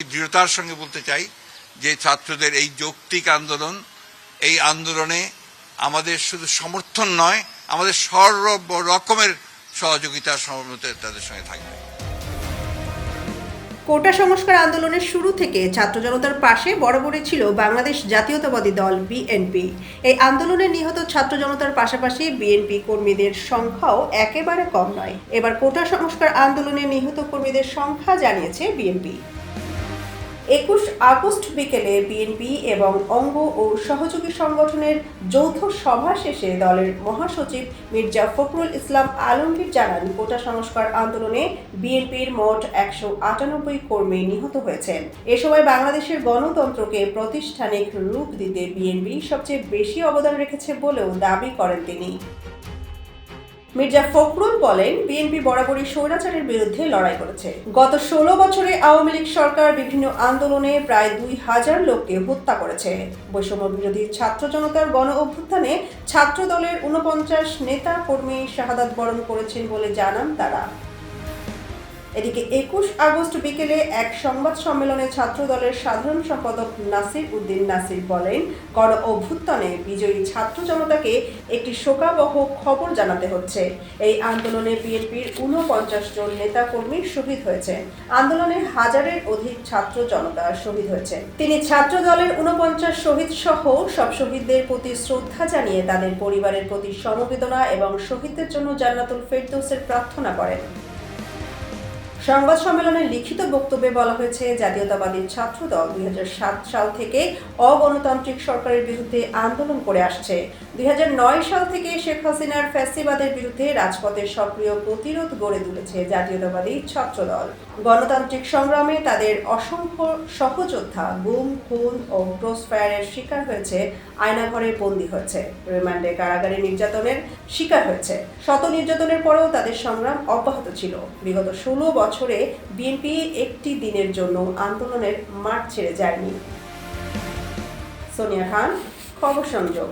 দৃঢ়তার সঙ্গে বলতে চাই যে ছাত্রদের এই যৌক্তিক আন্দোলন, এই আন্দোলনে আমাদের শুধু সমর্থন নয়, আমাদের সর্ব রকমের সহযোগিতা তাদের সঙ্গে থাকবে। কোটা সংস্কার আন্দোলনের শুরু থেকে ছাত্র জনতার পাশে বরাবরই ছিল বাংলাদেশ জাতীয়তাবাদী দল বিএনপি। এই আন্দোলনে নিহত ছাত্র জনতার পাশাপাশি বিএনপি কর্মীদের সংখ্যাও একেবারে কম নয়। এবার কোটা সংস্কার আন্দোলনে নিহত কর্মীদের সংখ্যা জানিয়েছে বিএনপি। 21 আগস্ট বিকেলে বিএনপি এবং অঙ্গ ও সহযোগী সংগঠনের যৌথ সভা শেষে দলের মহাসচিব মির্জা ফখরুল ইসলাম আলমগীর জানান, কোটা সংস্কার আন্দোলনে বিএনপির মোট 198 কর্মী নিহত হয়েছেন। এ সময় বাংলাদেশের গণতন্ত্রকে প্রাতিষ্ঠানিক রূপ দিতে বিএনপি সবচেয়ে বেশি অবদান রেখেছে বলেও দাবি করেন তিনি। মির্জা ফখরুল বলেন, বিএনপি বরাবরই স্বৈরাচারের বিরুদ্ধে লড়াই করেছে। গত 16 বছরে আওয়ামী লীগ সরকার বিভিন্ন আন্দোলনে প্রায় 2000 লোককে হত্যা করেছে। বৈষম্য বিরোধী ছাত্র জনতার গণ অভ্যুত্থানে ছাত্র দলের 49 নেতা কর্মী শাহাদাত বরণ করেছেন বলে জানান তারা। এদিকে 21 আগস্ট বিকেলে এক সংবাদ সম্মেলনে ছাত্র দলের সাধারণ সম্পাদক নাসির উদ্দিন নাসির বলেন, গণ অভ্যুত্থানে বিজয়ী ছাত্র জনতাকে একটি শোকাবহ খবর জানাতে হচ্ছে। এই আন্দোলনে বিএনপির 49 জন নেতা কর্মী শহীদ হয়েছেন। আন্দোলনে হাজারের অধিক ছাত্র জনতা শহীদ হয়েছে। তিনি ছাত্র দলের 49 শহীদ সহ সব শহীদদের প্রতি শ্রদ্ধা জানিয়ে তাদের পরিবারের প্রতি সমবেদনা এবং শহীদদের জন্য জান্নাতুল ফেরদৌসের প্রার্থনা করেন। সংবাদ সম্মেলনে লিখিত বক্তব্যে বলা হয়েছে, জাতীয়তাবাদী ছাত্র দল 2007 সাল থেকে অগণতান্ত্রিক সরকারের বিরুদ্ধে আন্দোলন করে আসছে। 2009 সাল থেকে শেখ হাসিনার ফ্যাসিবাদের বিরুদ্ধে রাজপথে সক্রিয় প্রতিরোধ গড়ে তুলেছে জাতীয়তাবাদী ছাত্র দল। গণতান্ত্রিক সংগ্রামে তাদের অসংখ্য সহযোদ্ধা গুম, খুন ও ক্রসফায়ারের শিকার হয়েছে, আয়নাঘরে বন্দী হয়েছে, রিমান্ডে কারাগারে নির্যাতনের শিকার হয়েছে। শত নির্যাতনের পরেও তাদের সংগ্রাম অব্যাহত ছিল। বিগত 16 বছরে বিএনপি একটি দিনের জন্য আন্দোলনের মাঠ ছেড়ে যায়নি। সোনিয়া খান, খবর সংযোগ।